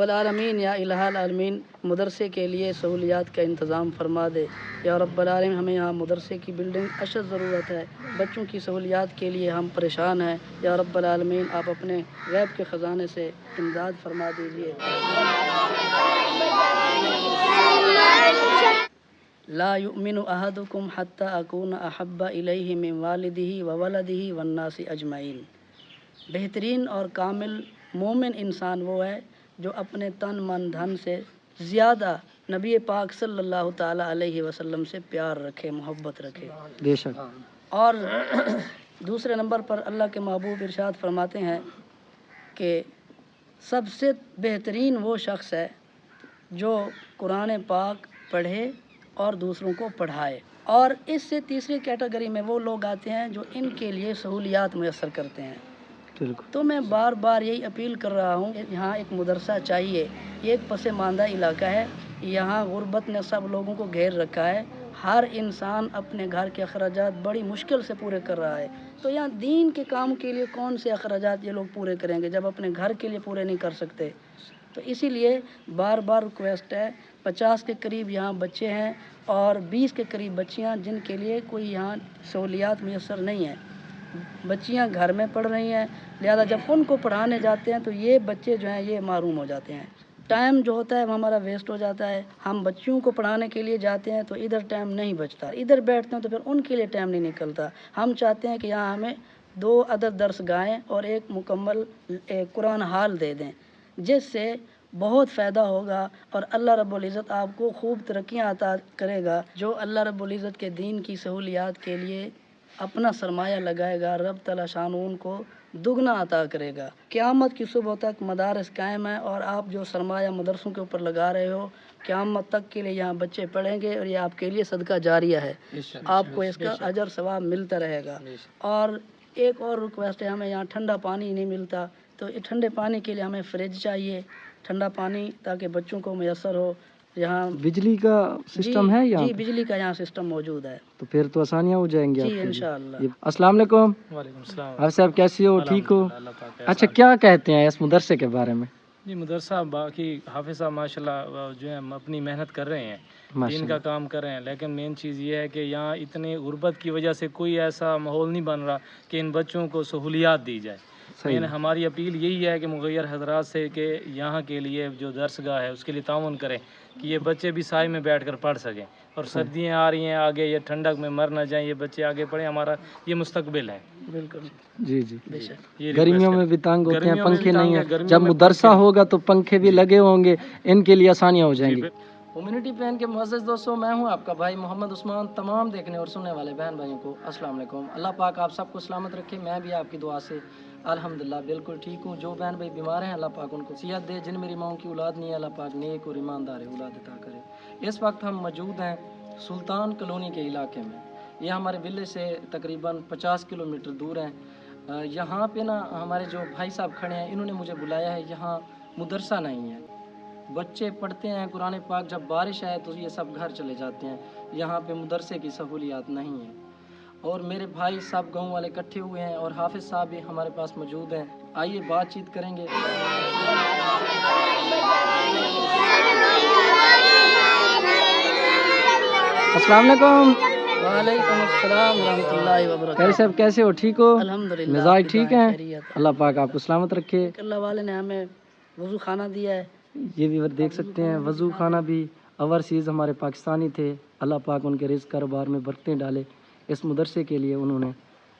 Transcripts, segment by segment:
رب العالمین یا الہ العالمین مدرسے کے لیے سہولیات کا انتظام فرما دے۔ یا رب العالمین ہمیں یہاں مدرسے کی بلڈنگ اشد ضرورت ہے، بچوں کی سہولیات کے لیے ہم پریشان ہیں۔ یا رب العالمین آپ اپنے غیب کے خزانے سے امداد فرما دیجیے۔ لا یؤمن احدکم حتی اکون احب الیہ من والدہ وولدہ والناس اجمعین۔ بہترین اور کامل مومن انسان وہ ہے جو اپنے تن من دھن سے زیادہ نبی پاک صلی اللہ تعالیٰ علیہ وسلم سے پیار رکھے، محبت رکھے۔ بے شک۔ اور دوسرے نمبر پر اللہ کے محبوب ارشاد فرماتے ہیں کہ سب سے بہترین وہ شخص ہے جو قرآن پاک پڑھے اور دوسروں کو پڑھائے۔ اور اس سے تیسری کیٹیگری میں وہ لوگ آتے ہیں جو ان کے لیے سہولیات میسر کرتے ہیں۔ تو میں بار بار یہی اپیل کر رہا ہوں کہ یہاں ایک مدرسہ چاہیے۔ یہ ایک پسماندہ علاقہ ہے، یہاں غربت نے سب لوگوں کو گھیر رکھا ہے، ہر انسان اپنے گھر کے اخراجات بڑی مشکل سے پورے کر رہا ہے۔ تو یہاں دین کے کام کے لیے کون سے اخراجات یہ لوگ پورے کریں گے جب اپنے گھر کے لیے پورے نہیں کر سکتے؟ تو اسی لیے بار بار ریکویسٹ ہے، 50 کے قریب یہاں بچے ہیں اور 20 کے قریب بچیاں جن کے لیے کوئی یہاں سہولیات میسر نہیں ہیں۔ بچیاں گھر میں پڑھ رہی ہیں، لہذا جب ان کو پڑھانے جاتے ہیں تو یہ بچے جو ہیں یہ محروم ہو جاتے ہیں۔ ٹائم جو ہوتا ہے وہ ہمارا ویسٹ ہو جاتا ہے۔ ہم بچیوں کو پڑھانے کے لیے جاتے ہیں تو ادھر ٹائم نہیں بچتا، ادھر بیٹھتے ہیں تو پھر ان کے لیے ٹائم نہیں نکلتا۔ ہم چاہتے ہیں کہ یہاں ہمیں 2 عدد درس گاہیں اور ایک مکمل قرآن حال دے دیں، جس سے بہت فائدہ ہوگا اور اللہ رب العزت آپ کو خوب ترقیاں عطا کرے گا۔ جو اللہ رب العزت کے دین کی سہولیات کے لیے اپنا سرمایہ لگائے گا، رب تعالیٰ شان ان کو دگنا عطا کرے گا۔ قیامت کی صبح تک مدارس قائم ہیں اور آپ جو سرمایہ مدرسوں کے اوپر لگا رہے ہو، قیامت تک کے لیے یہاں بچے پڑھیں گے اور یہ آپ کے لیے صدقہ جاریہ ہے، آپ کو اس کا اجر ثواب ملتا رہے گا۔ اور ایک اور ریکویسٹ ہے، ہمیں یہاں ٹھنڈا پانی نہیں ملتا، تو ٹھنڈے پانی کے لیے ہمیں فریج چاہیے، ٹھنڈا پانی تاکہ بچوں کو میسر ہو۔ یہاں بجلی کا سسٹم ہے یہاں؟ جی بجلی کا یہاں سسٹم موجود ہے، تو پھر تو آسانیاں ہو جائیں گی آپ جی کے لیے۔ انشاءاللہ۔ السلام علیکم۔ وعلیکم السلام۔ حافظ صاحب کیسی ہو؟ ٹھیک ہو؟ اچھا، کیا کہتے ہیں اس مدرسے کے بارے میں؟ جی مدرسہ باقی حافظ صاحب ماشاءاللہ جو ہے اپنی محنت کر رہے ہیں، دین کا کام کر رہے ہیں، لیکن مین چیز یہ ہے کہ یہاں اتنی غربت کی وجہ سے کوئی ایسا ماحول نہیں بن رہا کہ ان بچوں کو سہولیات دی جائے۔ ہماری اپیل یہی ہے کہ مغیر حضرات سے کہ یہاں کے لیے جو درس گاہ ہے اس کے لیے تعاون کریں کہ یہ بچے بھی سائے میں بیٹھ کر پڑھ سکیں، اور سردیاں آ رہی ہیں آگے، یہ ٹھنڈک میں مر نہ جائیں، یہ بچے آگے پڑھیں، ہمارا یہ مستقبل ہے۔ بالکل جی جی۔ یہ گرمیوں میں بھی تنگ ہوتے ہیں، پنکھے نہیں ہیں، گرمیوں جب میں مدرسہ ہوگا تو پنکھے بھی لگے ہوں گے، ان کے لیے آسانیاں ہو جائیں گی۔ کمیونٹی پین کے معزز دوستوں، میں ہوں آپ کا بھائی محمد عثمان۔ تمام دیکھنے اور سننے والے بہن بھائیوں کو السلام علیکم۔ اللہ پاک آپ سب کو سلامت رکھے، میں بھی آپ کی دعا سے الحمدللہ بالکل ٹھیک ہوں۔ جو بہن بھائی بیمار ہیں اللہ پاک ان کو صحت دے، جن میری ماؤں کی اولاد نہیں ہے اللہ پاک نیک اور ایماندار اولاد عطا کرے۔ اس وقت ہم موجود ہیں سلطان کالونی کے علاقے میں، یہ ہمارے ولیج سے تقریباً 50 کلومیٹر دور ہیں۔ یہاں پہ نا ہمارے جو بھائی صاحب کھڑے ہیں انہوں نے مجھے بلایا ہے، یہاں مدرسہ نہیں ہے، بچے پڑھتے ہیں قرآن پاک، جب بارش آئے تو یہ سب گھر چلے جاتے ہیں، یہاں پہ مدرسے کی سہولیات نہیں ہیں۔ اور میرے بھائی سب گاؤں والے اکٹھے ہوئے ہیں اور حافظ صاحب بھی ہمارے پاس موجود ہیں، آئیے بات چیت کریں گے۔ السلام علیکم۔ وعلیکم السلام ورحمۃ اللہ وبرکاتہ۔ خیر صاحب کیسے ہو؟ ٹھیک ہو؟ الحمدللہ، مزاج ٹھیک ہیں؟ خیریت ہے۔ اللہ پاک آپ کو سلامت رکھے۔ اللہ والے نے ہمیں وضو خانہ دیا ہے، یہ بھی دیکھ سکتے ہیں، وضو خانہ بھی اوورسیز ہمارے پاکستانی تھے، اللہ پاک ان کے رزق کاروبار میں برکتیں ڈالے۔ اس مدرسے کے لیے انہوں نے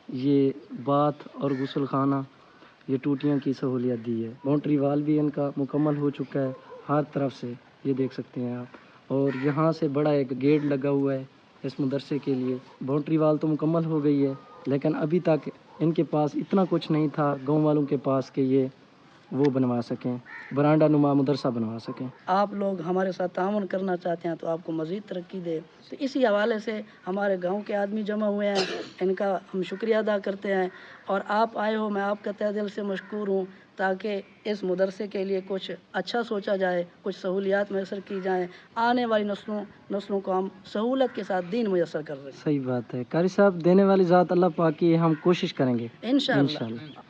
یہ بات اور غسل خانہ، یہ ٹوٹیوں کی سہولیت دی ہے۔ باؤنڈری وال بھی ان کا مکمل ہو چکا ہے ہر طرف سے، یہ دیکھ سکتے ہیں آپ۔ اور یہاں سے بڑا ایک گیٹ لگا ہوا ہے اس مدرسے کے لیے۔ باؤنڈری وال تو مکمل ہو گئی ہے، لیکن ابھی تک ان کے پاس اتنا کچھ نہیں تھا گاؤں والوں کے پاس کہ یہ وہ بنوا سکیں، برانڈا نما مدرسہ بنوا سکیں۔ آپ لوگ ہمارے ساتھ تعاون کرنا چاہتے ہیں تو آپ کو مزید ترقی دے۔ تو اسی حوالے سے ہمارے گاؤں کے آدمی جمع ہوئے ہیں، ان کا ہم شکریہ ادا کرتے ہیں، اور آپ آئے ہو، میں آپ کا تہ دل سے مشکور ہوں، تاکہ اس مدرسے کے لیے کچھ اچھا سوچا جائے، کچھ سہولیات میسر کی جائیں، آنے والی نسلوں کو ہم سہولت کے ساتھ دین میسر کر رہے ہیں۔ صحیح بات ہے قاری صاحب، دینے والی ذات اللہ پاک کی، ہم کوشش کریں گے انشاءاللہ۔